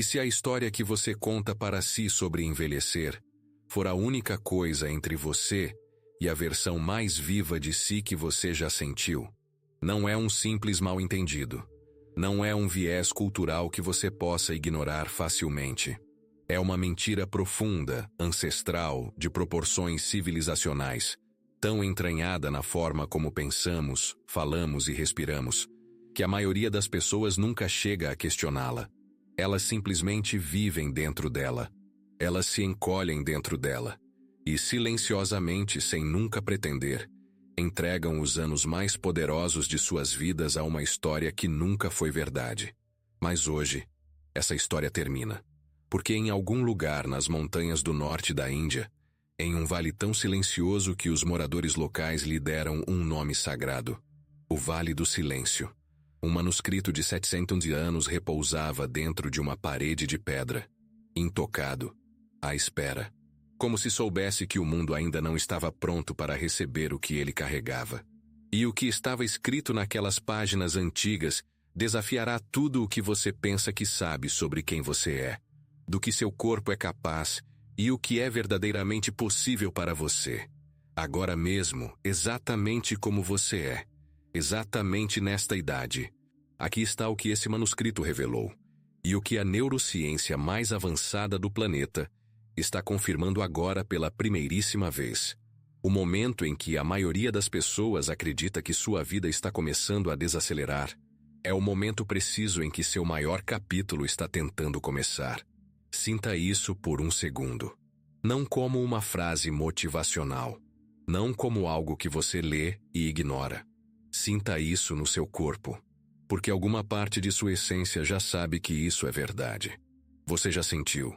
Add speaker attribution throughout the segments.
Speaker 1: E se a história que você conta para si sobre envelhecer for a única coisa entre você e a versão mais viva de si que você já sentiu, não é um simples mal-entendido. Não é um viés cultural que você possa ignorar facilmente. É uma mentira profunda, ancestral, de proporções civilizacionais, tão entranhada na forma como pensamos, falamos e respiramos, que a maioria das pessoas nunca chega a questioná-la. Elas simplesmente vivem dentro dela. Elas se encolhem dentro dela. E silenciosamente, sem nunca pretender, entregam os anos mais poderosos de suas vidas a uma história que nunca foi verdade. Mas hoje, essa história termina. Porque em algum lugar nas montanhas do norte da Índia, em um vale tão silencioso que os moradores locais lhe deram um nome sagrado, o Vale do Silêncio, um manuscrito de 700 anos repousava dentro de uma parede de pedra, intocado, à espera, como se soubesse que o mundo ainda não estava pronto para receber o que ele carregava. E o que estava escrito naquelas páginas antigas desafiará tudo o que você pensa que sabe sobre quem você é, do que seu corpo é capaz e o que é verdadeiramente possível para você. Agora mesmo, exatamente como você é, exatamente nesta idade. Aqui está o que esse manuscrito revelou, e o que a neurociência mais avançada do planeta está confirmando agora pela primeiríssima vez. O momento em que a maioria das pessoas acredita que sua vida está começando a desacelerar é o momento preciso em que seu maior capítulo está tentando começar. Sinta isso por um segundo. Não como uma frase motivacional. Não como algo que você lê e ignora. Sinta isso no seu corpo. Porque alguma parte de sua essência já sabe que isso é verdade. Você já sentiu?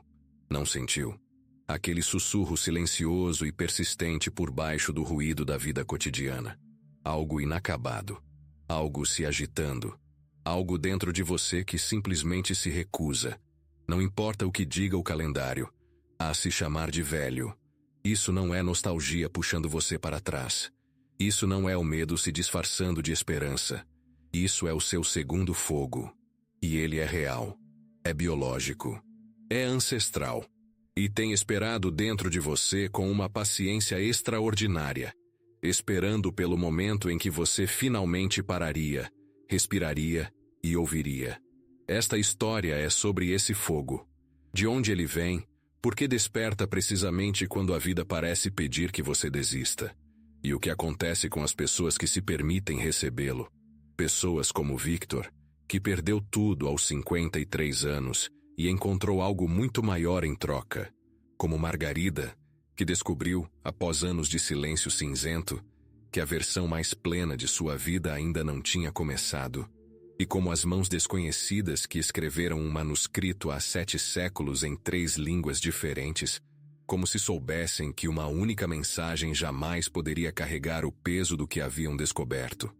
Speaker 1: Não sentiu? Aquele sussurro silencioso e persistente por baixo do ruído da vida cotidiana. Algo inacabado. Algo se agitando. Algo dentro de você que simplesmente se recusa. Não importa o que diga o calendário, a se chamar de velho. Isso não é nostalgia puxando você para trás. Isso não é o medo se disfarçando de esperança. Isso é o seu segundo fogo. E ele é real. É biológico. É ancestral. E tem esperado dentro de você com uma paciência extraordinária, esperando pelo momento em que você finalmente pararia, respiraria e ouviria. Esta história é sobre esse fogo. De onde ele vem, porque desperta precisamente quando a vida parece pedir que você desista. E o que acontece com as pessoas que se permitem recebê-lo. Pessoas como Victor, que perdeu tudo aos 53 anos e encontrou algo muito maior em troca. Como Margarida, que descobriu, após anos de silêncio cinzento, que a versão mais plena de sua vida ainda não tinha começado. E como as mãos desconhecidas que escreveram um manuscrito há 7 séculos em 3 línguas diferentes, como se soubessem que uma única mensagem jamais poderia carregar o peso do que haviam descoberto.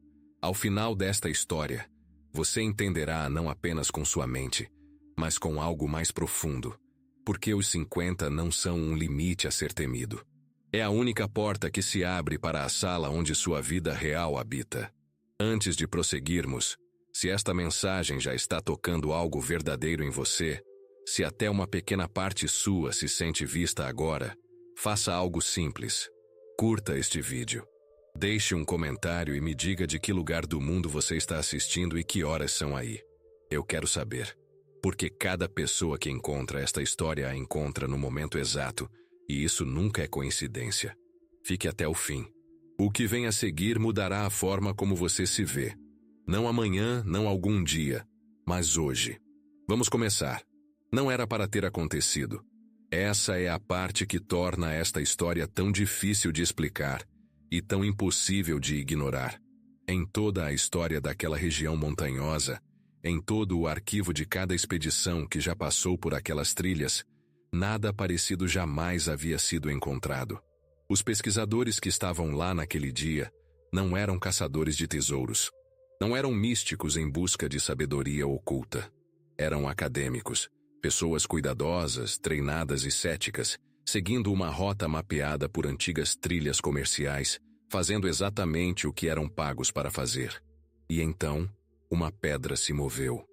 Speaker 1: Ao final desta história, você entenderá não apenas com sua mente, mas com algo mais profundo, porque os 50 não são um limite a ser temido. É a única porta que se abre para a sala onde sua vida real habita. Antes de prosseguirmos, se esta mensagem já está tocando algo verdadeiro em você, se até uma pequena parte sua se sente vista agora, faça algo simples. Curta este vídeo. Deixe um comentário e me diga de que lugar do mundo você está assistindo e que horas são aí. Eu quero saber. Porque cada pessoa que encontra esta história a encontra no momento exato, e isso nunca é coincidência. Fique até o fim. O que vem a seguir mudará a forma como você se vê. Não amanhã, não algum dia, mas hoje. Vamos começar. Não era para ter acontecido. Essa é a parte que torna esta história tão difícil de explicar e tão impossível de ignorar. Em toda a história daquela região montanhosa, em todo o arquivo de cada expedição que já passou por aquelas trilhas, nada parecido jamais havia sido encontrado. Os pesquisadores que estavam lá naquele dia não eram caçadores de tesouros. Não eram místicos em busca de sabedoria oculta. Eram acadêmicos, pessoas cuidadosas, treinadas e céticas, seguindo uma rota mapeada por antigas trilhas comerciais, fazendo exatamente o que eram pagos para fazer. E então, uma pedra se moveu.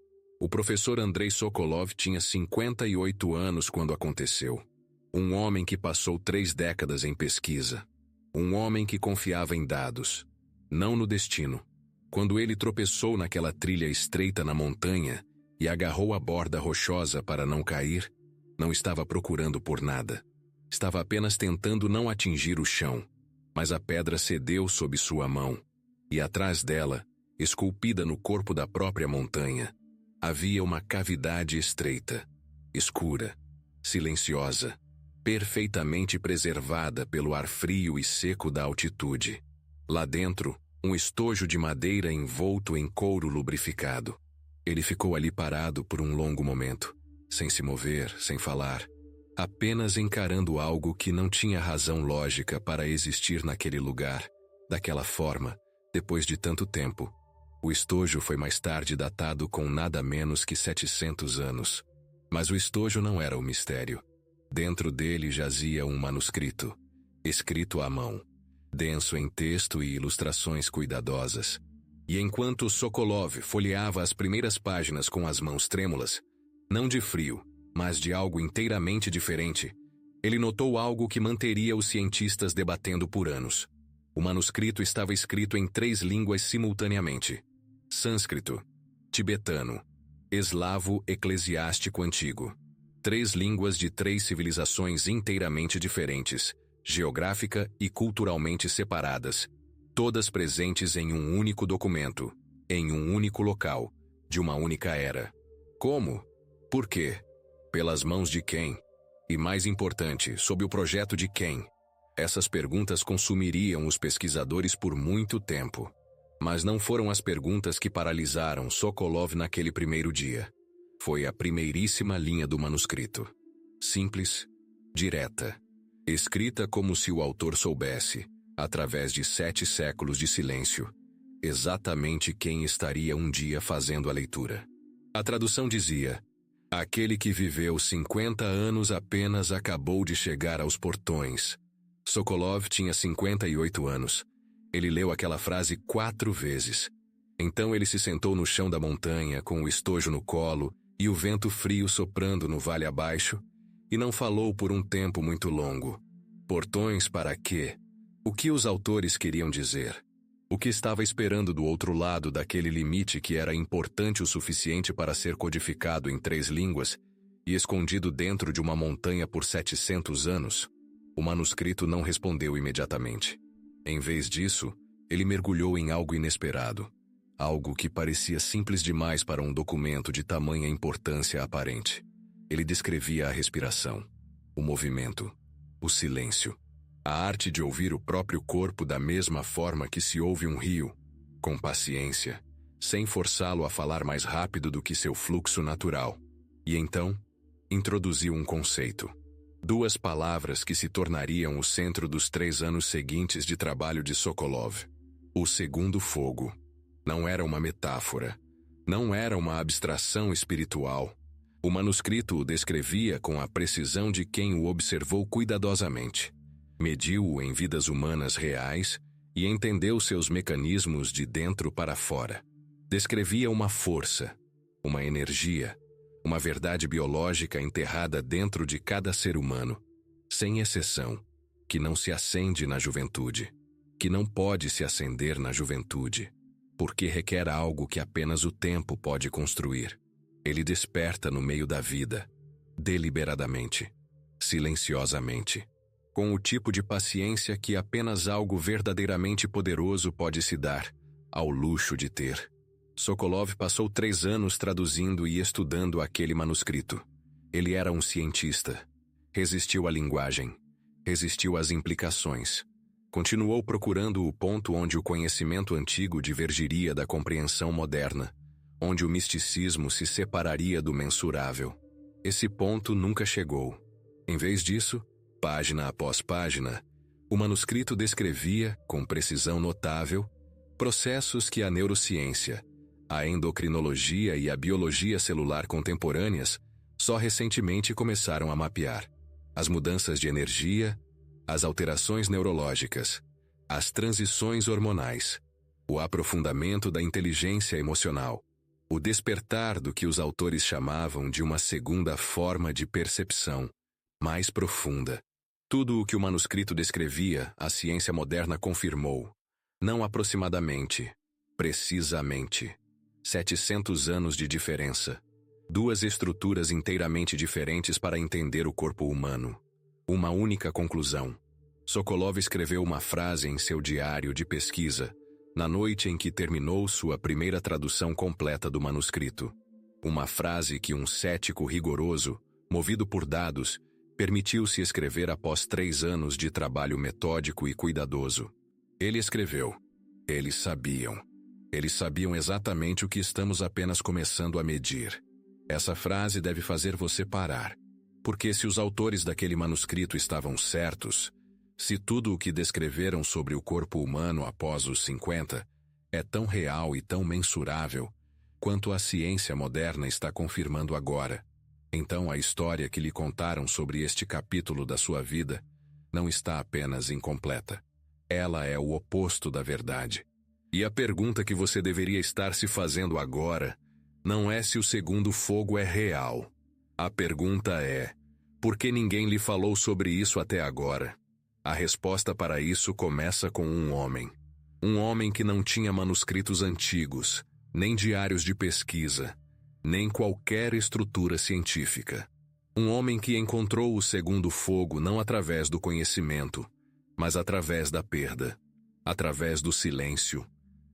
Speaker 1: O professor Andrei Sokolov tinha 58 anos quando aconteceu. Um homem que passou 3 décadas em pesquisa. Um homem que confiava em dados, não no destino. Quando ele tropeçou naquela trilha estreita na montanha e agarrou a borda rochosa para não cair, não estava procurando por nada. Estava apenas tentando não atingir o chão, mas a pedra cedeu sob sua mão, e atrás dela, esculpida no corpo da própria montanha, havia uma cavidade estreita, escura, silenciosa, perfeitamente preservada pelo ar frio e seco da altitude. Lá dentro, um estojo de madeira envolto em couro lubrificado. Ele ficou ali parado por um longo momento, sem se mover, sem falar, apenas encarando algo que não tinha razão lógica para existir naquele lugar, daquela forma, depois de tanto tempo. O estojo foi mais tarde datado com nada menos que 700 anos. Mas o estojo não era o mistério. Dentro dele jazia um manuscrito, escrito à mão, denso em texto e ilustrações cuidadosas. E enquanto Sokolov folheava as primeiras páginas com as mãos trêmulas, não de frio, mas de algo inteiramente diferente, ele notou algo que manteria os cientistas debatendo por anos. O manuscrito estava escrito em 3 línguas simultaneamente: sânscrito, tibetano, eslavo eclesiástico antigo. 3 línguas de 3 civilizações inteiramente diferentes, geográfica e culturalmente separadas, todas presentes em um único documento, em um único local, de uma única era. Como? Por quê? Pelas mãos de quem? E mais importante, sob o projeto de quem? Essas perguntas consumiriam os pesquisadores por muito tempo. Mas não foram as perguntas que paralisaram Sokolov naquele primeiro dia. Foi a primeiríssima linha do manuscrito. Simples, direta, escrita como se o autor soubesse, através de 7 séculos de silêncio, exatamente quem estaria um dia fazendo a leitura. A tradução dizia: aquele que viveu 50 anos apenas acabou de chegar aos portões. Sokolov tinha 58 anos. Ele leu aquela frase 4 vezes. Então ele se sentou no chão da montanha, com o estojo no colo e o vento frio soprando no vale abaixo, e não falou por um tempo muito longo. Portões para quê? O que os autores queriam dizer? O que estava esperando do outro lado daquele limite que era importante o suficiente para ser codificado em 3 línguas e escondido dentro de uma montanha por 700 anos? O manuscrito não respondeu imediatamente. Em vez disso, ele mergulhou em algo inesperado. Algo que parecia simples demais para um documento de tamanha importância aparente. Ele descrevia a respiração, o movimento, o silêncio, a arte de ouvir o próprio corpo da mesma forma que se ouve um rio, com paciência, sem forçá-lo a falar mais rápido do que seu fluxo natural. E então, introduziu um conceito. 2 palavras que se tornariam o centro dos 3 anos seguintes de trabalho de Sokolov. O segundo fogo. Não era uma metáfora. Não era uma abstração espiritual. O manuscrito o descrevia com a precisão de quem o observou cuidadosamente. Mediu-o em vidas humanas reais e entendeu seus mecanismos de dentro para fora. Descrevia uma força, uma energia, uma verdade biológica enterrada dentro de cada ser humano, sem exceção, que não se acende na juventude, que não pode se acender na juventude, porque requer algo que apenas o tempo pode construir. Ele desperta no meio da vida, deliberadamente, silenciosamente, com o tipo de paciência que apenas algo verdadeiramente poderoso pode se dar, ao luxo de ter. Sokolov passou 3 anos traduzindo e estudando aquele manuscrito. Ele era um cientista. Resistiu à linguagem. Resistiu às implicações. Continuou procurando o ponto onde o conhecimento antigo divergiria da compreensão moderna, onde o misticismo se separaria do mensurável. Esse ponto nunca chegou. Em vez disso, página após página, o manuscrito descrevia, com precisão notável, processos que a neurociência, a endocrinologia e a biologia celular contemporâneas só recentemente começaram a mapear. As mudanças de energia, as alterações neurológicas, as transições hormonais, o aprofundamento da inteligência emocional, O despertar do que os autores chamavam de uma segunda forma de percepção, mais profunda. Tudo o que o manuscrito descrevia, a ciência moderna confirmou. Não aproximadamente, precisamente. 700 anos de diferença. Duas estruturas inteiramente diferentes para entender o corpo humano. Uma única conclusão. Sokolov escreveu uma frase em seu diário de pesquisa, na noite em que terminou sua primeira tradução completa do manuscrito. Uma frase que um cético rigoroso, movido por dados, permitiu-se escrever após 3 anos de trabalho metódico e cuidadoso. Ele escreveu: Eles sabiam exatamente o que estamos apenas começando a medir. Essa frase deve fazer você parar. Porque se os autores daquele manuscrito estavam certos, se tudo o que descreveram sobre o corpo humano após os 50 é tão real e tão mensurável quanto a ciência moderna está confirmando agora, então a história que lhe contaram sobre este capítulo da sua vida não está apenas incompleta. Ela é o oposto da verdade. E a pergunta que você deveria estar se fazendo agora não é se o segundo fogo é real. A pergunta é: por que ninguém lhe falou sobre isso até agora? A resposta para isso começa com um homem. Um homem que não tinha manuscritos antigos, nem diários de pesquisa, nem qualquer estrutura científica. Um homem que encontrou o segundo fogo não através do conhecimento, mas através da perda, através do silêncio,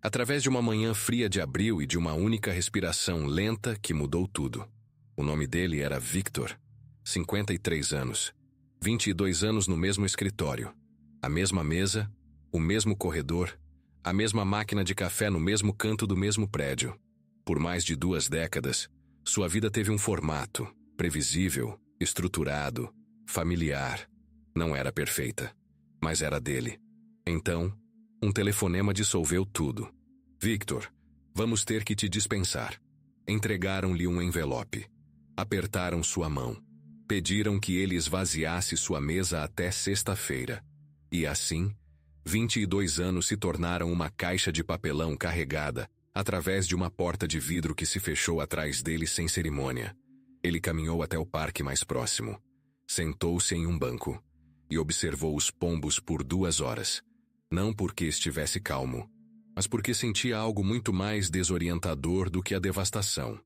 Speaker 1: através de uma manhã fria de abril e de uma única respiração lenta que mudou tudo. O nome dele era Victor, 53 anos, 22 anos no mesmo escritório, a mesma mesa, o mesmo corredor, a mesma máquina de café no mesmo canto do mesmo prédio. Por mais de 2 décadas, sua vida teve um formato, previsível, estruturado, familiar. Não era perfeita, mas era dele. Então, um telefonema dissolveu tudo. Victor, vamos ter que te dispensar. Entregaram-lhe um envelope. Apertaram sua mão. Pediram que ele esvaziasse sua mesa até sexta-feira. E assim, 22 anos se tornaram uma caixa de papelão carregada através de uma porta de vidro que se fechou atrás dele sem cerimônia. Ele caminhou até o parque mais próximo. Sentou-se em um banco e observou os pombos por 2 horas. Não porque estivesse calmo, mas porque sentia algo muito mais desorientador do que a devastação.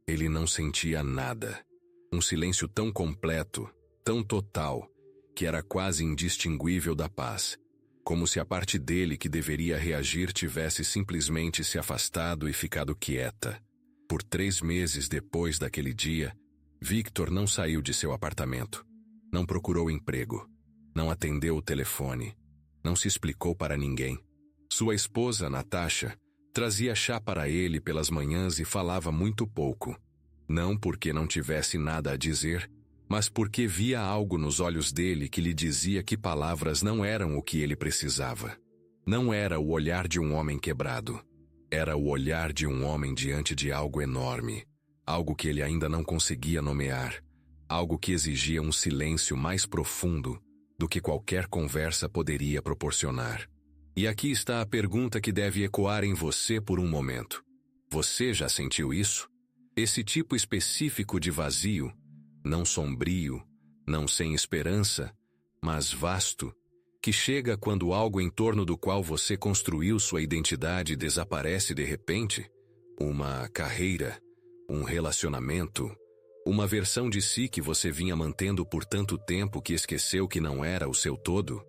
Speaker 1: Ele não sentia nada. Um silêncio tão completo, tão total, que era quase indistinguível da paz. Como se a parte dele que deveria reagir tivesse simplesmente se afastado e ficado quieta. Por 3 meses depois daquele dia, Victor não saiu de seu apartamento. Não procurou emprego. Não atendeu o telefone. Não se explicou para ninguém. Sua esposa, Natasha, trazia chá para ele pelas manhãs e falava muito pouco. Não porque não tivesse nada a dizer, mas porque via algo nos olhos dele que lhe dizia que palavras não eram o que ele precisava. Não era o olhar de um homem quebrado. Era o olhar de um homem diante de algo enorme, algo que ele ainda não conseguia nomear, algo que exigia um silêncio mais profundo do que qualquer conversa poderia proporcionar. E aqui está a pergunta que deve ecoar em você por um momento. Você já sentiu isso? Esse tipo específico de vazio, não sombrio, não sem esperança, mas vasto, que chega quando algo em torno do qual você construiu sua identidade desaparece de repente? Uma carreira, um relacionamento, uma versão de si que você vinha mantendo por tanto tempo que esqueceu que não era o seu todo?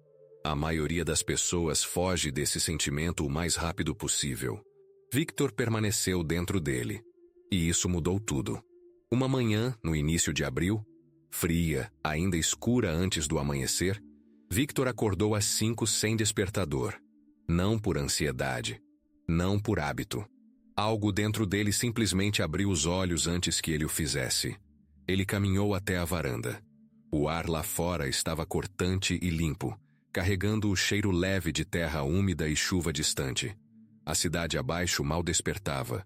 Speaker 1: A maioria das pessoas foge desse sentimento o mais rápido possível. Victor permaneceu dentro dele. E isso mudou tudo. Uma manhã, no início de abril, fria, ainda escura antes do amanhecer, Victor acordou às 5 sem despertador. Não por ansiedade, não por hábito. Algo dentro dele simplesmente abriu os olhos antes que ele o fizesse. Ele caminhou até a varanda. O ar lá fora estava cortante e limpo, carregando o cheiro leve de terra úmida e chuva distante. A cidade abaixo mal despertava.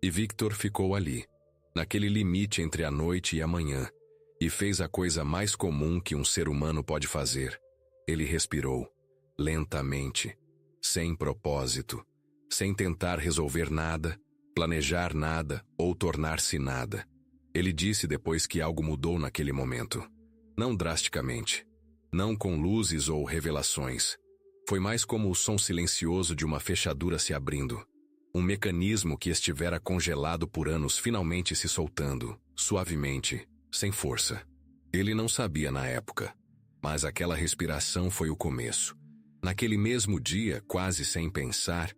Speaker 1: E Victor ficou ali, naquele limite entre a noite e a manhã, e fez a coisa mais comum que um ser humano pode fazer. Ele respirou, lentamente, sem propósito, sem tentar resolver nada, planejar nada ou tornar-se nada. Ele disse depois que algo mudou naquele momento. Não drasticamente. Não com luzes ou revelações. Foi mais como o som silencioso de uma fechadura se abrindo. Um mecanismo que estivera congelado por anos finalmente se soltando, suavemente, sem força. Ele não sabia na época, mas aquela respiração foi o começo. Naquele mesmo dia, quase sem pensar,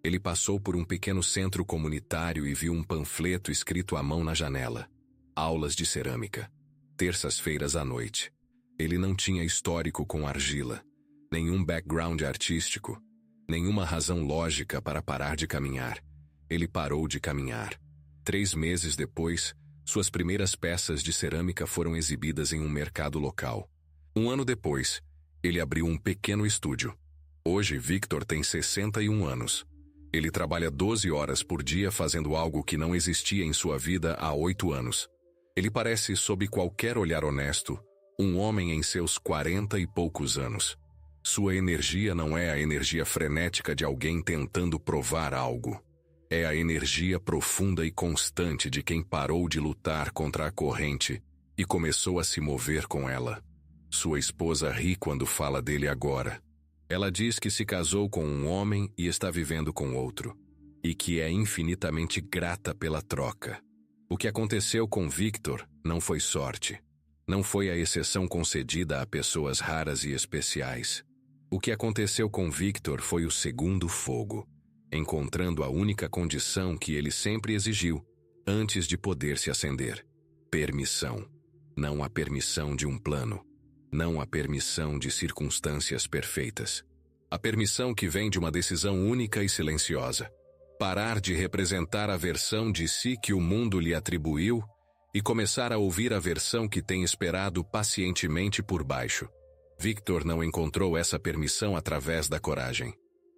Speaker 1: ele passou por um pequeno centro comunitário e viu um panfleto escrito à mão na janela. Aulas de cerâmica. Terças-feiras à noite. Ele não tinha histórico com argila, nenhum background artístico, nenhuma razão lógica para parar de caminhar. Ele parou de caminhar. 3 meses depois, suas primeiras peças de cerâmica foram exibidas em um mercado local. 1 ano depois, ele abriu um pequeno estúdio. Hoje, Victor tem 61 anos. Ele trabalha 12 horas por dia fazendo algo que não existia em sua vida há 8 anos. Ele parece, sob qualquer olhar honesto, um homem em seus 40 e poucos anos. Sua energia não é a energia frenética de alguém tentando provar algo. É a energia profunda e constante de quem parou de lutar contra a corrente e começou a se mover com ela. Sua esposa ri quando fala dele agora. Ela diz que se casou com um homem e está vivendo com outro, e que é infinitamente grata pela troca. O que aconteceu com Victor não foi sorte. Não foi a exceção concedida a pessoas raras e especiais. O que aconteceu com Victor foi o segundo fogo, encontrando a única condição que ele sempre exigiu, antes de poder se acender. Permissão. Não a permissão de um plano. Não a permissão de circunstâncias perfeitas. A permissão que vem de uma decisão única e silenciosa. Parar de representar a versão de si que o mundo lhe atribuiu e começar a ouvir a versão que tem esperado pacientemente por baixo. Victor não encontrou essa permissão através da coragem.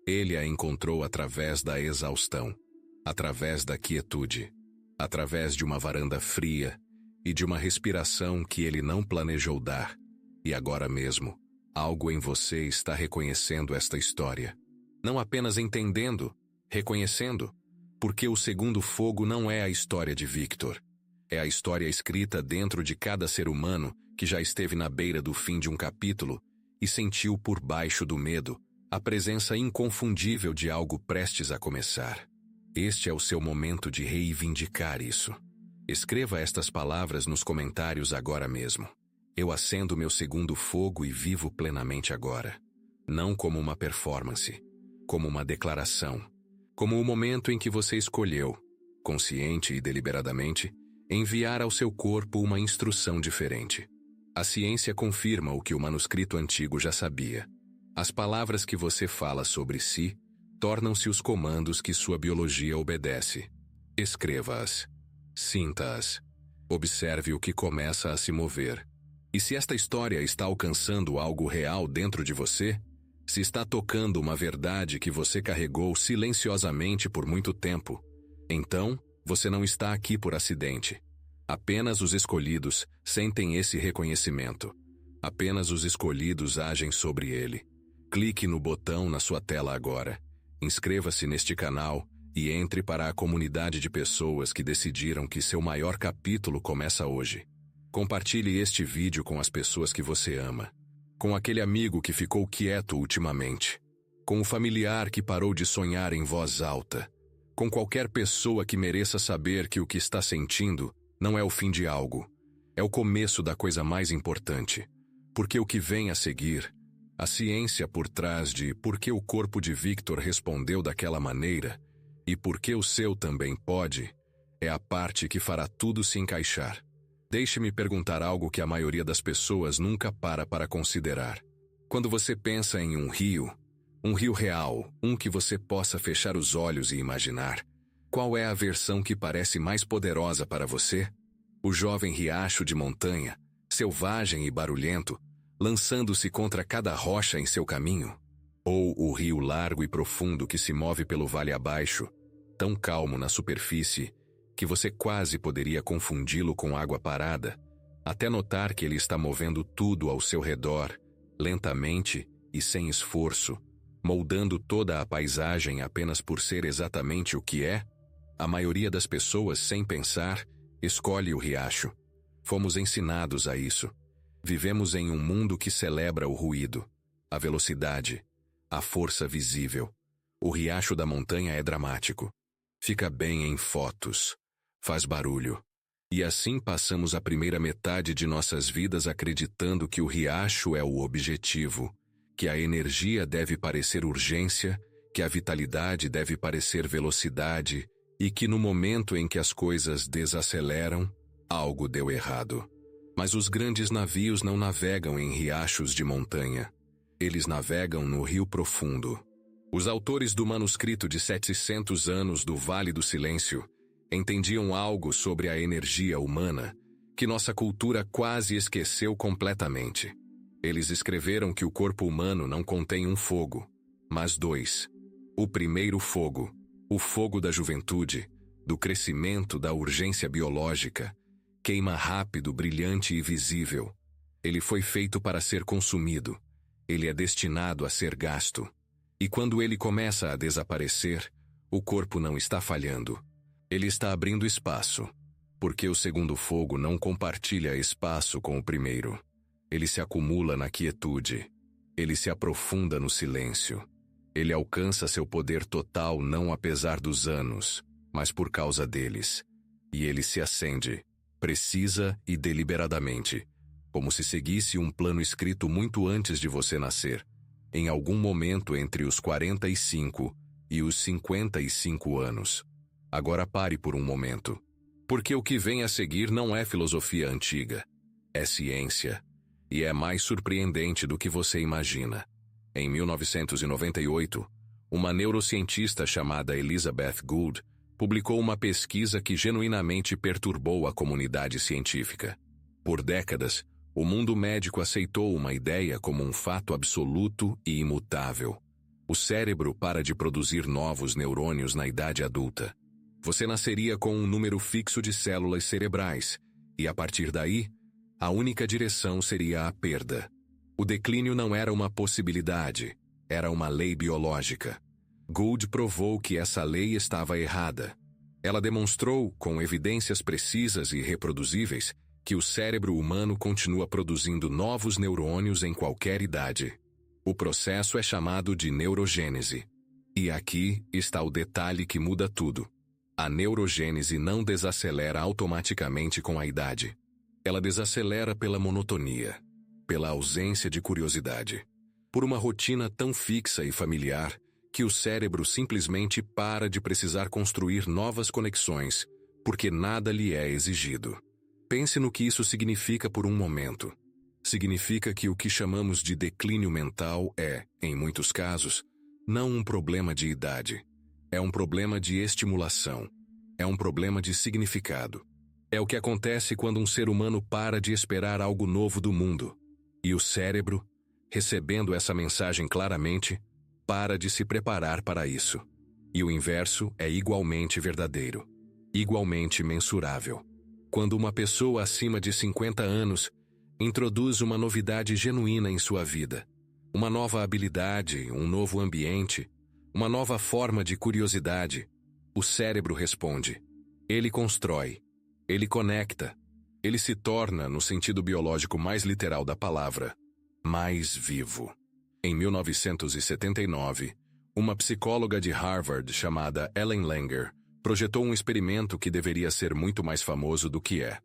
Speaker 1: Ele a encontrou através da exaustão, através da quietude, através de uma varanda fria e de uma respiração que ele não planejou dar. E agora mesmo, algo em você está reconhecendo esta história. Não apenas entendendo, reconhecendo, porque o segundo fogo não é a história de Victor. É a história escrita dentro de cada ser humano que já esteve na beira do fim de um capítulo e sentiu por baixo do medo a presença inconfundível de algo prestes a começar. Este é o seu momento de reivindicar isso. Escreva estas palavras nos comentários agora mesmo. Eu acendo meu segundo fogo e vivo plenamente agora. Não como uma performance, como uma declaração. Como o momento em que você escolheu, consciente e deliberadamente, enviar ao seu corpo uma instrução diferente. A ciência confirma o que o manuscrito antigo já sabia. As palavras que você fala sobre si tornam-se os comandos que sua biologia obedece. Escreva-as. Sinta-as. Observe o que começa a se mover. E se esta história está alcançando algo real dentro de você, se está tocando uma verdade que você carregou silenciosamente por muito tempo, então você não está aqui por acidente. Apenas os escolhidos sentem esse reconhecimento. Apenas os escolhidos agem sobre ele. Clique no botão na sua tela agora. Inscreva-se neste canal e entre para a comunidade de pessoas que decidiram que seu maior capítulo começa hoje. Compartilhe este vídeo com as pessoas que você ama. Com aquele amigo que ficou quieto ultimamente. Com o familiar que parou de sonhar em voz alta. Com qualquer pessoa que mereça saber que o que está sentindo não é o fim de algo. É o começo da coisa mais importante. Porque o que vem a seguir, a ciência por trás de por que o corpo de Victor respondeu daquela maneira e por que o seu também pode, é a parte que fará tudo se encaixar. Deixe-me perguntar algo que a maioria das pessoas nunca para considerar. Quando você pensa em um rio real, um que você possa fechar os olhos e imaginar, qual é a versão que parece mais poderosa para você? O jovem riacho de montanha, selvagem e barulhento, lançando-se contra cada rocha em seu caminho? Ou o rio largo e profundo que se move pelo vale abaixo, tão calmo na superfície que você quase poderia confundi-lo com água parada, até notar que ele está movendo tudo ao seu redor, lentamente e sem esforço, moldando toda a paisagem apenas por ser exatamente o que é? A maioria das pessoas, sem pensar, escolhe o riacho. Fomos ensinados a isso. Vivemos em um mundo que celebra o ruído, a velocidade, a força visível. O riacho da montanha é dramático. Fica bem em fotos. Faz barulho. E assim passamos a primeira metade de nossas vidas acreditando que o riacho é o objetivo, que a energia deve parecer urgência, que a vitalidade deve parecer velocidade e que no momento em que as coisas desaceleram, algo deu errado. Mas os grandes navios não navegam em riachos de montanha. Eles navegam no Rio Profundo. Os autores do manuscrito de 700 anos do Vale do Silêncio entendiam algo sobre a energia humana que nossa cultura quase esqueceu completamente. Eles escreveram que o corpo humano não contém um fogo, mas dois. O primeiro fogo, o fogo da juventude, do crescimento, da urgência biológica, queima rápido, brilhante e visível. Ele foi feito para ser consumido. Ele é destinado a ser gasto. E quando ele começa a desaparecer, o corpo não está falhando. Ele está abrindo espaço, porque o segundo fogo não compartilha espaço com o primeiro. Ele se acumula na quietude. Ele se aprofunda no silêncio. Ele alcança seu poder total não apesar dos anos, mas por causa deles. E ele se acende, precisa e deliberadamente, como se seguisse um plano escrito muito antes de você nascer, em algum momento entre os 45 e os 55 anos. Agora pare por um momento, porque o que vem a seguir não é filosofia antiga, é ciência, e é mais surpreendente do que você imagina. Em 1998, uma neurocientista chamada Elizabeth Gould publicou uma pesquisa que genuinamente perturbou a comunidade científica. Por décadas, o mundo médico aceitou uma ideia como um fato absoluto e imutável. O cérebro para de produzir novos neurônios na idade adulta. Você nasceria com um número fixo de células cerebrais, e a partir daí, a única direção seria a perda. O declínio não era uma possibilidade, era uma lei biológica. Gould provou que essa lei estava errada. Ela demonstrou, com evidências precisas e reproduzíveis, que o cérebro humano continua produzindo novos neurônios em qualquer idade. O processo é chamado de neurogênese. E aqui está o detalhe que muda tudo. A neurogênese não desacelera automaticamente com a idade. Ela desacelera pela monotonia, pela ausência de curiosidade, por uma rotina tão fixa e familiar que o cérebro simplesmente para de precisar construir novas conexões, porque nada lhe é exigido. Pense no que isso significa por um momento. Significa que o que chamamos de declínio mental é, em muitos casos, não um problema de idade. É um problema de estimulação. É um problema de significado. É o que acontece quando um ser humano para de esperar algo novo do mundo. E o cérebro, recebendo essa mensagem claramente, para de se preparar para isso. E o inverso é igualmente verdadeiro. Igualmente mensurável. Quando uma pessoa acima de 50 anos introduz uma novidade genuína em sua vida, uma nova habilidade, um novo ambiente, uma nova forma de curiosidade, o cérebro responde. Ele constrói, ele conecta, ele se torna, no sentido biológico mais literal da palavra, mais vivo. Em 1979, uma psicóloga de Harvard chamada Ellen Langer projetou um experimento que deveria ser muito mais famoso do que é.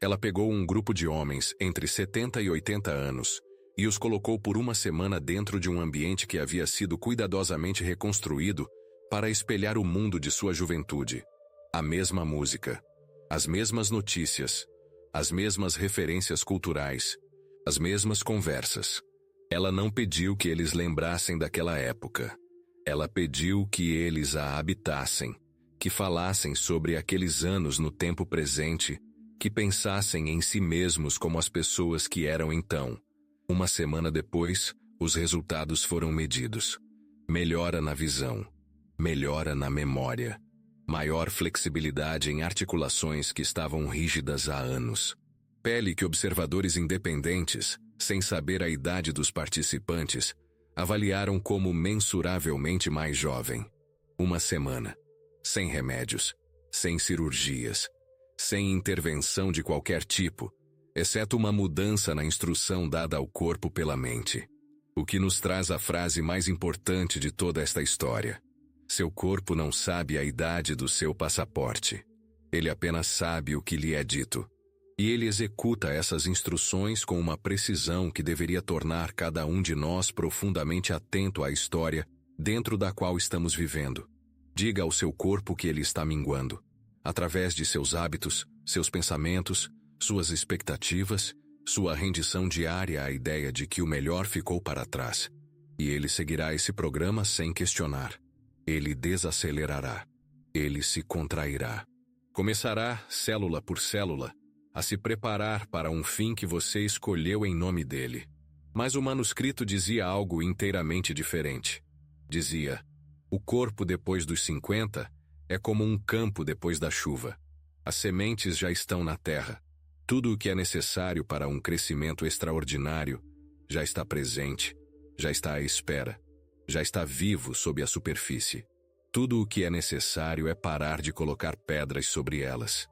Speaker 1: Ela pegou um grupo de homens entre 70 e 80 anos e os colocou por uma semana dentro de um ambiente que havia sido cuidadosamente reconstruído para espelhar o mundo de sua juventude. A mesma música, as mesmas notícias, as mesmas referências culturais, as mesmas conversas. Ela não pediu que eles lembrassem daquela época. Ela pediu que eles a habitassem, que falassem sobre aqueles anos no tempo presente, que pensassem em si mesmos como as pessoas que eram então. Uma semana depois, os resultados foram medidos. Melhora na visão, melhora na memória, maior flexibilidade em articulações que estavam rígidas há anos. Pele que observadores independentes, sem saber a idade dos participantes, avaliaram como mensuravelmente mais jovem. Uma semana. Sem remédios. sem cirurgias, sem intervenção de qualquer tipo, exceto uma mudança na instrução dada ao corpo pela mente. O que nos traz a frase mais importante de toda esta história. Seu corpo não sabe a idade do seu passaporte. Ele apenas sabe o que lhe é dito. E ele executa essas instruções com uma precisão que deveria tornar cada um de nós profundamente atento à história dentro da qual estamos vivendo. Diga ao seu corpo que ele está minguando, através de seus hábitos, seus pensamentos, suas expectativas, sua rendição diária à ideia de que o melhor ficou para trás. E ele seguirá esse programa sem questionar. Ele desacelerará. Ele se contrairá. Começará, célula por célula, a se preparar para um fim que você escolheu em nome dele. Mas o manuscrito dizia algo inteiramente diferente. Dizia: o corpo depois dos 50 é como um campo depois da chuva. As sementes já estão na terra. Tudo o que é necessário para um crescimento extraordinário já está presente, já está à espera, já está vivo sob a superfície. Tudo o que é necessário é parar de colocar pedras sobre elas.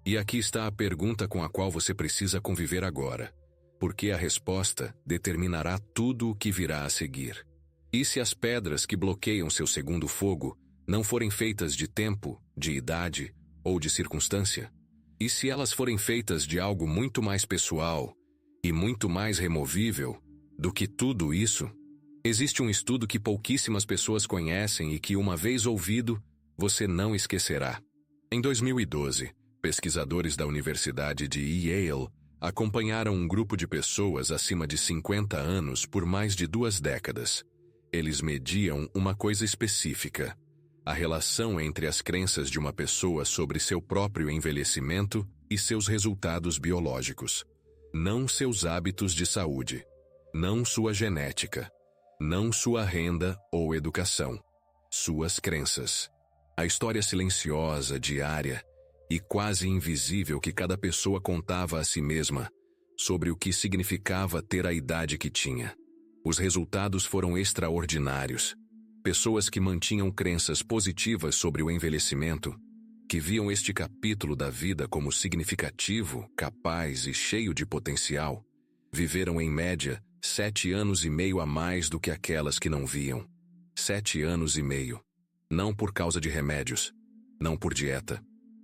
Speaker 1: E aqui está a pergunta com a qual você precisa conviver agora, porque a resposta determinará tudo o que virá a seguir. E se as pedras que bloqueiam seu segundo fogo não forem feitas de tempo, de idade ou de circunstância? E se elas forem feitas de algo muito mais pessoal e muito mais removível do que tudo isso? Existe um estudo que pouquíssimas pessoas conhecem e que, uma vez ouvido, você não esquecerá. Em 2012, pesquisadores da Universidade de Yale acompanharam um grupo de pessoas acima de 50 anos por mais de 2 décadas. Eles mediam uma coisa específica: a relação entre as crenças de uma pessoa sobre seu próprio envelhecimento e seus resultados biológicos. Não seus hábitos de saúde. Não sua genética. Não sua renda ou educação. Suas crenças. A história silenciosa, diária e quase invisível que cada pessoa contava a si mesma sobre o que significava ter a idade que tinha. Os resultados foram extraordinários. Pessoas que mantinham crenças positivas sobre o envelhecimento, que viam este capítulo da vida como significativo, capaz e cheio de potencial, viveram em média 7 anos e meio a mais do que aquelas que não viam. 7 anos e meio. Não por causa de remédios, não por dieta,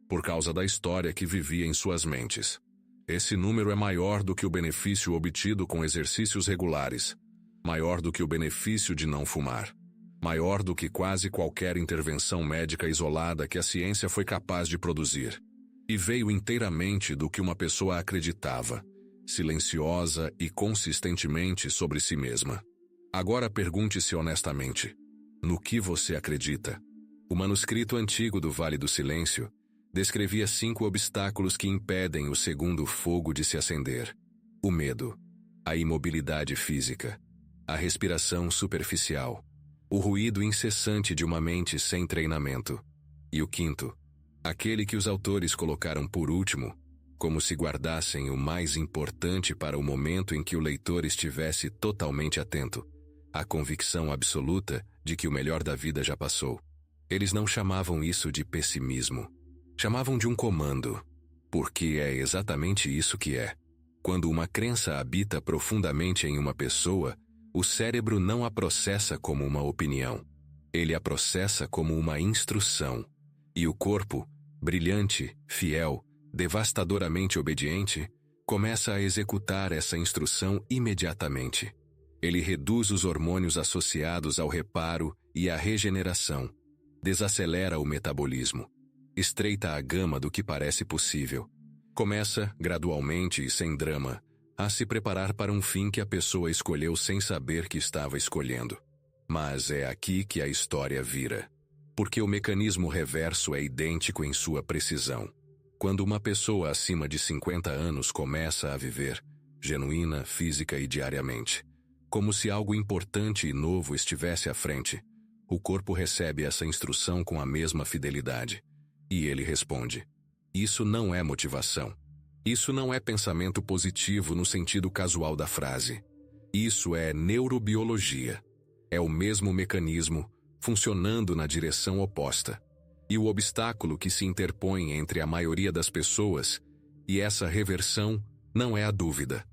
Speaker 1: por causa da história que vivia em suas mentes. Esse número é maior do que o benefício obtido com exercícios regulares, maior do que o benefício de não fumar, maior do que quase qualquer intervenção médica isolada que a ciência foi capaz de produzir. E veio inteiramente do que uma pessoa acreditava, silenciosa e consistentemente sobre si mesma. Agora pergunte-se honestamente: no que você acredita? O manuscrito antigo do Vale do Silêncio descrevia 5 obstáculos que impedem o segundo fogo de se acender: o medo, a imobilidade física, a respiração superficial, o ruído incessante de uma mente sem treinamento. E o quinto, aquele que os autores colocaram por último, como se guardassem o mais importante para o momento em que o leitor estivesse totalmente atento: a convicção absoluta de que o melhor da vida já passou. Eles não chamavam isso de pessimismo. Chamavam de um comando, porque é exatamente isso que é. Quando uma crença habita profundamente em uma pessoa, o cérebro não a processa como uma opinião. Ele a processa como uma instrução. E o corpo, brilhante, fiel, devastadoramente obediente, começa a executar essa instrução imediatamente. Ele reduz os hormônios associados ao reparo e à regeneração, desacelera o metabolismo, estreita a gama do que parece possível. Começa, gradualmente e sem drama, a se preparar para um fim que a pessoa escolheu sem saber que estava escolhendo. Mas é aqui que a história vira. Porque o mecanismo reverso é idêntico em sua precisão. Quando uma pessoa acima de 50 anos começa a viver, genuína, física e diariamente, como se algo importante e novo estivesse à frente, o corpo recebe essa instrução com a mesma fidelidade. E ele responde. Isso não é motivação. Isso não é pensamento positivo no sentido casual da frase. Isso é neurobiologia. É o mesmo mecanismo, funcionando na direção oposta. E o obstáculo que se interpõe entre a maioria das pessoas e essa reversão não é a dúvida,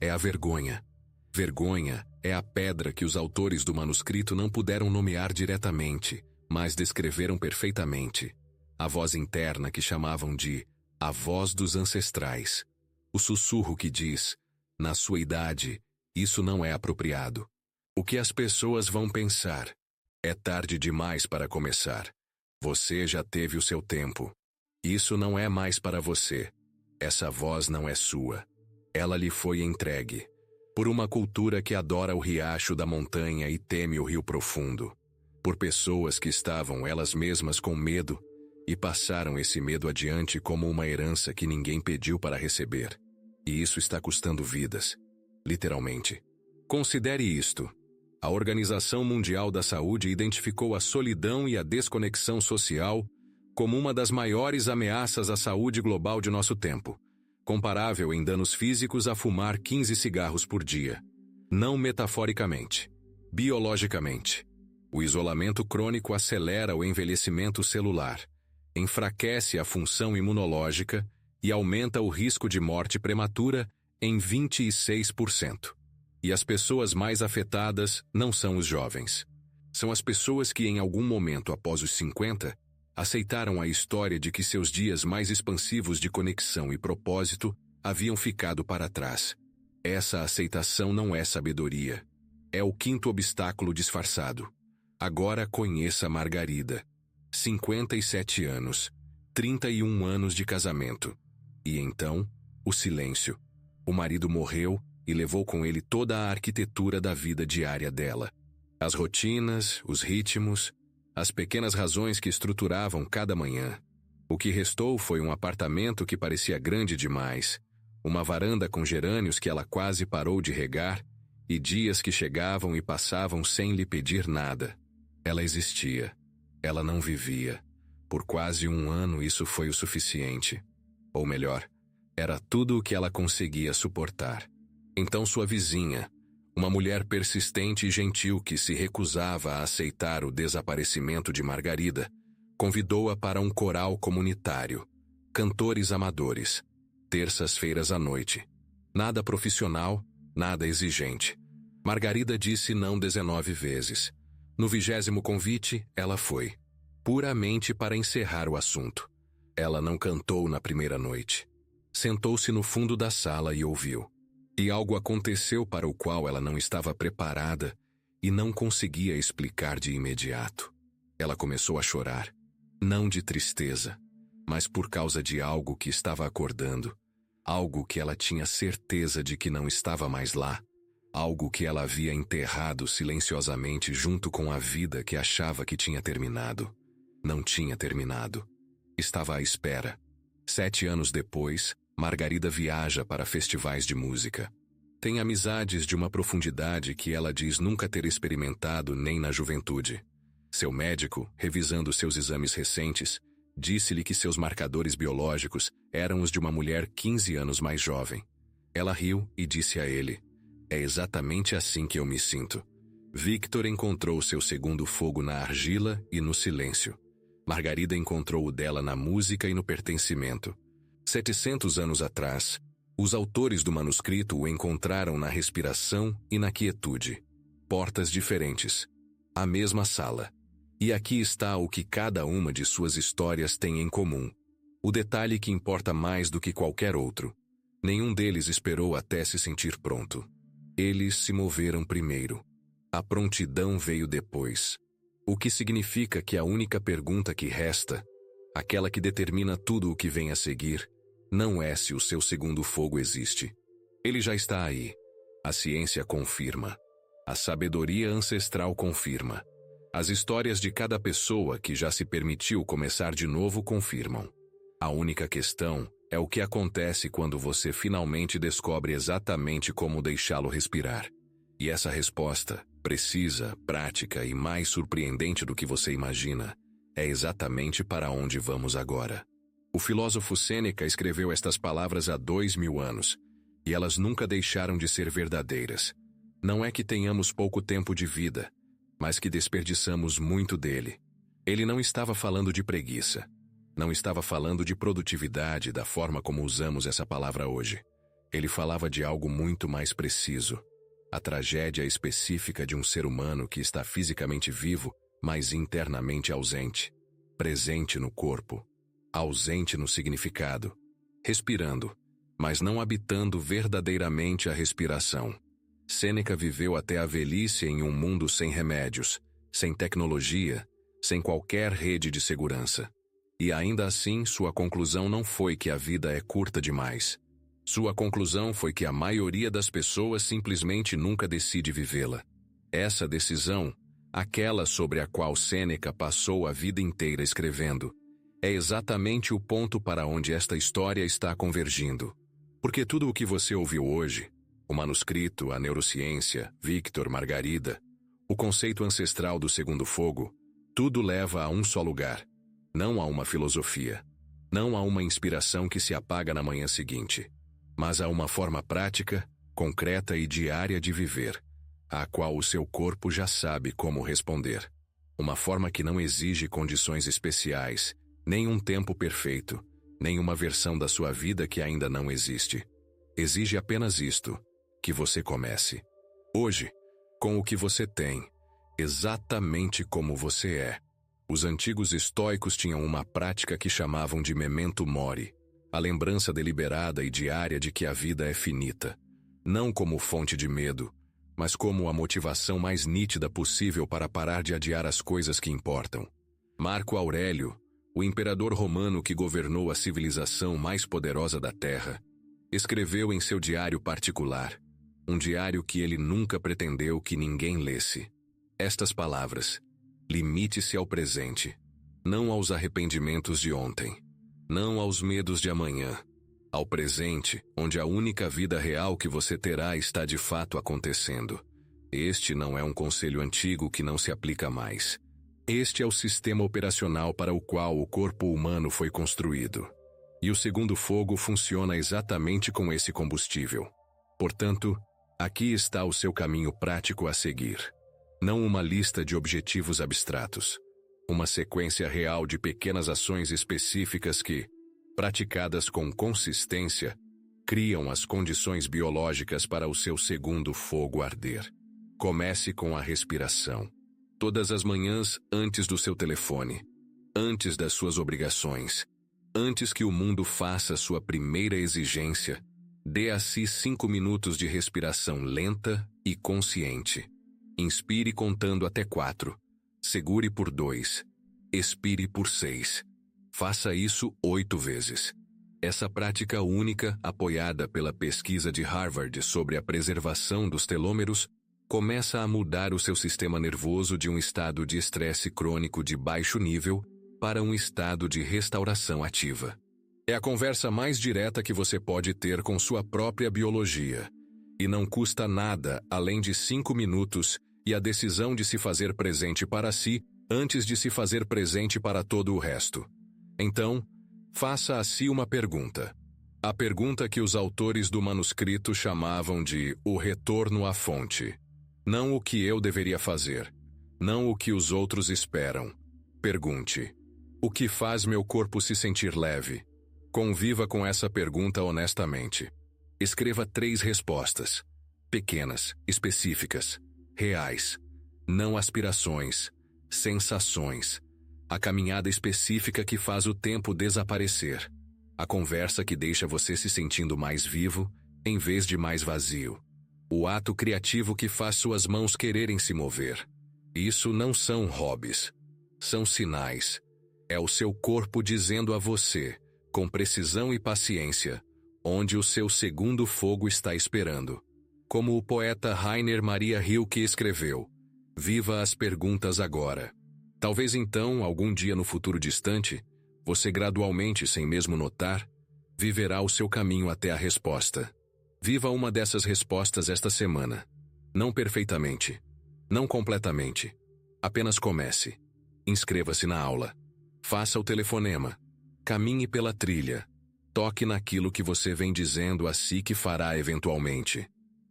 Speaker 1: é a vergonha. Vergonha é a pedra que os autores do manuscrito não puderam nomear diretamente, mas descreveram perfeitamente. A voz interna que chamavam de a voz dos ancestrais. O sussurro que diz, na sua idade, isso não é apropriado. O que as pessoas vão pensar? É tarde demais para começar. Você já teve o seu tempo. Isso não é mais para você. Essa voz não é sua. Ela lhe foi entregue. Por uma cultura que adora o riacho da montanha e teme o rio profundo. Por pessoas que estavam elas mesmas com medo e passaram esse medo adiante como uma herança que ninguém pediu para receber. E isso está custando vidas. Literalmente. Considere isto. A Organização Mundial da Saúde identificou a solidão e a desconexão social como uma das maiores ameaças à saúde global de nosso tempo, comparável em danos físicos a fumar 15 cigarros por dia. Não metaforicamente, biologicamente. O isolamento crônico acelera o envelhecimento celular, enfraquece a função imunológica e aumenta o risco de morte prematura em 26%. E as pessoas mais afetadas não são os jovens. São as pessoas que em algum momento após os 50, aceitaram a história de que seus dias mais expansivos de conexão e propósito haviam ficado para trás. Essa aceitação não é sabedoria. É o quinto obstáculo disfarçado. Agora conheça Margarida. 57 anos, 31 anos de casamento. E então, o silêncio. O marido morreu e levou com ele toda a arquitetura da vida diária dela. As rotinas, os ritmos, as pequenas razões que estruturavam cada manhã. O que restou foi um apartamento que parecia grande demais, uma varanda com gerânios que ela quase parou de regar, e dias que chegavam e passavam sem lhe pedir nada. Ela existia. Ela não vivia. Por quase um ano isso foi o suficiente. Ou melhor, era tudo o que ela conseguia suportar. Então sua vizinha, uma mulher persistente e gentil que se recusava a aceitar o desaparecimento de Margarida, convidou-a para um coral comunitário, cantores amadores, terças-feiras à noite. Nada profissional, nada exigente. Margarida disse não 19 vezes. No 20º convite, ela foi. Puramente para encerrar o assunto. Ela não cantou na primeira noite. Sentou-se no fundo da sala e ouviu. E algo aconteceu para o qual ela não estava preparada e não conseguia explicar de imediato. Ela começou a chorar, não de tristeza, mas por causa de algo que estava acordando, algo que ela tinha certeza de que não estava mais lá, algo que ela havia enterrado silenciosamente junto com a vida que achava que tinha terminado. Não tinha terminado. Estava à espera. 7 anos depois, Margarida viaja para festivais de música. Tem amizades de uma profundidade que ela diz nunca ter experimentado nem na juventude. Seu médico, revisando seus exames recentes, disse-lhe que seus marcadores biológicos eram os de uma mulher 15 anos mais jovem. Ela riu e disse a ele: "É exatamente assim que eu me sinto." Victor encontrou seu segundo fogo na argila e no silêncio. Margarida encontrou o dela na música e no pertencimento. 700 anos atrás, os autores do manuscrito o encontraram na respiração e na quietude. Portas diferentes. A mesma sala. E aqui está o que cada uma de suas histórias tem em comum. O detalhe que importa mais do que qualquer outro. Nenhum deles esperou até se sentir pronto. Eles se moveram primeiro. A prontidão veio depois. O que significa que a única pergunta que resta, aquela que determina tudo o que vem a seguir, não é se o seu segundo fogo existe. Ele já está aí. A ciência confirma. A sabedoria ancestral confirma. As histórias de cada pessoa que já se permitiu começar de novo confirmam. A única questão é o que acontece quando você finalmente descobre exatamente como deixá-lo respirar. E essa resposta, precisa, prática e mais surpreendente do que você imagina, é exatamente para onde vamos agora. O filósofo Sêneca escreveu estas palavras há 2000 anos, e elas nunca deixaram de ser verdadeiras. Não é que tenhamos pouco tempo de vida, mas que desperdiçamos muito dele. Ele não estava falando de preguiça. Não estava falando de produtividade da forma como usamos essa palavra hoje. Ele falava de algo muito mais preciso. A tragédia específica de um ser humano que está fisicamente vivo, mas internamente ausente. Presente no corpo. Ausente no significado. Respirando, mas não habitando verdadeiramente a respiração. Sêneca viveu até a velhice em um mundo sem remédios, sem tecnologia, sem qualquer rede de segurança. E ainda assim, sua conclusão não foi que a vida é curta demais. Sua conclusão foi que a maioria das pessoas simplesmente nunca decide vivê-la. Essa decisão, aquela sobre a qual Sêneca passou a vida inteira escrevendo, é exatamente o ponto para onde esta história está convergindo. Porque tudo o que você ouviu hoje, o manuscrito, a neurociência, Victor, Margarida, o conceito ancestral do segundo fogo, tudo leva a um só lugar. Não a uma filosofia. Não a uma inspiração que se apaga na manhã seguinte. Mas a uma forma prática, concreta e diária de viver, à qual o seu corpo já sabe como responder. Uma forma que não exige condições especiais, nem um tempo perfeito, nem uma versão da sua vida que ainda não existe. Exige apenas isto, que você comece. Hoje, com o que você tem, exatamente como você é. Os antigos estoicos tinham uma prática que chamavam de memento mori, a lembrança deliberada e diária de que a vida é finita, não como fonte de medo, mas como a motivação mais nítida possível para parar de adiar as coisas que importam. Marco Aurélio, o imperador romano que governou a civilização mais poderosa da Terra, escreveu em seu diário particular, um diário que ele nunca pretendeu que ninguém lesse, estas palavras: limite-se ao presente, não aos arrependimentos de ontem, não aos medos de amanhã, ao presente, onde a única vida real que você terá está de fato acontecendo. Este não é um conselho antigo que não se aplica mais. Este é o sistema operacional para o qual o corpo humano foi construído. E o segundo fogo funciona exatamente com esse combustível. Portanto, aqui está o seu caminho prático a seguir. Não uma lista de objetivos abstratos. Uma sequência real de pequenas ações específicas que, praticadas com consistência, criam as condições biológicas para o seu segundo fogo arder. Comece com a respiração. Todas as manhãs, antes do seu telefone, antes das suas obrigações, antes que o mundo faça sua primeira exigência, dê a si 5 minutos de respiração lenta e consciente. Inspire contando até 4. Segure por 2. Expire por 6. Faça isso 8 vezes. Essa prática única, apoiada pela pesquisa de Harvard sobre a preservação dos telômeros, começa a mudar o seu sistema nervoso de um estado de estresse crônico de baixo nível para um estado de restauração ativa. É a conversa mais direta que você pode ter com sua própria biologia. E não custa nada além de 5 minutos e a decisão de se fazer presente para si antes de se fazer presente para todo o resto. Então, faça a si uma pergunta. A pergunta que os autores do manuscrito chamavam de o retorno à fonte. Não o que eu deveria fazer. Não o que os outros esperam. Pergunte: o que faz meu corpo se sentir leve? Conviva com essa pergunta honestamente. Escreva 3 respostas. Pequenas, específicas, reais. Não aspirações, sensações. A caminhada específica que faz o tempo desaparecer. A conversa que deixa você se sentindo mais vivo, em vez de mais vazio. O ato criativo que faz suas mãos quererem se mover. Isso não são hobbies. São sinais. É o seu corpo dizendo a você, com precisão e paciência, onde o seu segundo fogo está esperando. Como o poeta Rainer Maria Rilke escreveu: viva as perguntas agora. Talvez então, algum dia no futuro distante, você gradualmente, sem mesmo notar, viverá o seu caminho até a resposta. Viva uma dessas respostas esta semana. Não perfeitamente. Não completamente. Apenas comece. Inscreva-se na aula. Faça o telefonema. Caminhe pela trilha. Toque naquilo que você vem dizendo a si que fará eventualmente.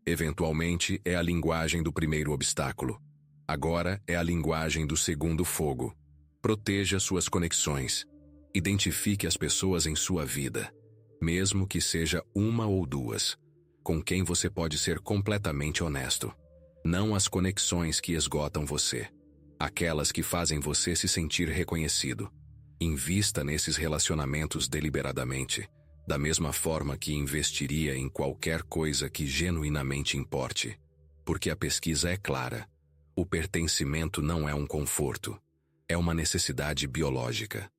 Speaker 1: Eventualmente é a linguagem do primeiro obstáculo. Agora é a linguagem do segundo fogo. Proteja suas conexões. Identifique as pessoas em sua vida, mesmo que seja uma ou duas, com quem você pode ser completamente honesto. Não as conexões que esgotam você, aquelas que fazem você se sentir reconhecido. Invista nesses relacionamentos deliberadamente, da mesma forma que investiria em qualquer coisa que genuinamente importe. Porque a pesquisa é clara: o pertencimento não é um conforto, é uma necessidade biológica.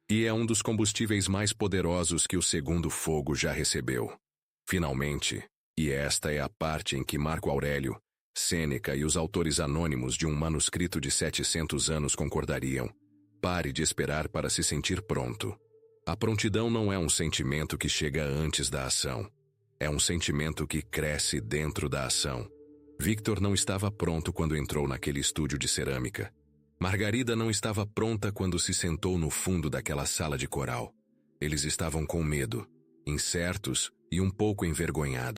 Speaker 1: E é um dos combustíveis mais poderosos que o segundo fogo já recebeu. Finalmente, e esta é a parte em que Marco Aurélio, Sêneca e os autores anônimos de um manuscrito de 700 anos concordariam: pare de esperar para se sentir pronto. A prontidão não é um sentimento que chega antes da ação. É um sentimento que cresce dentro da ação. Victor não estava pronto quando entrou naquele estúdio de cerâmica. Margarida não estava pronta quando se sentou no fundo daquela sala de coral. Eles estavam com medo, incertos e um pouco envergonhados.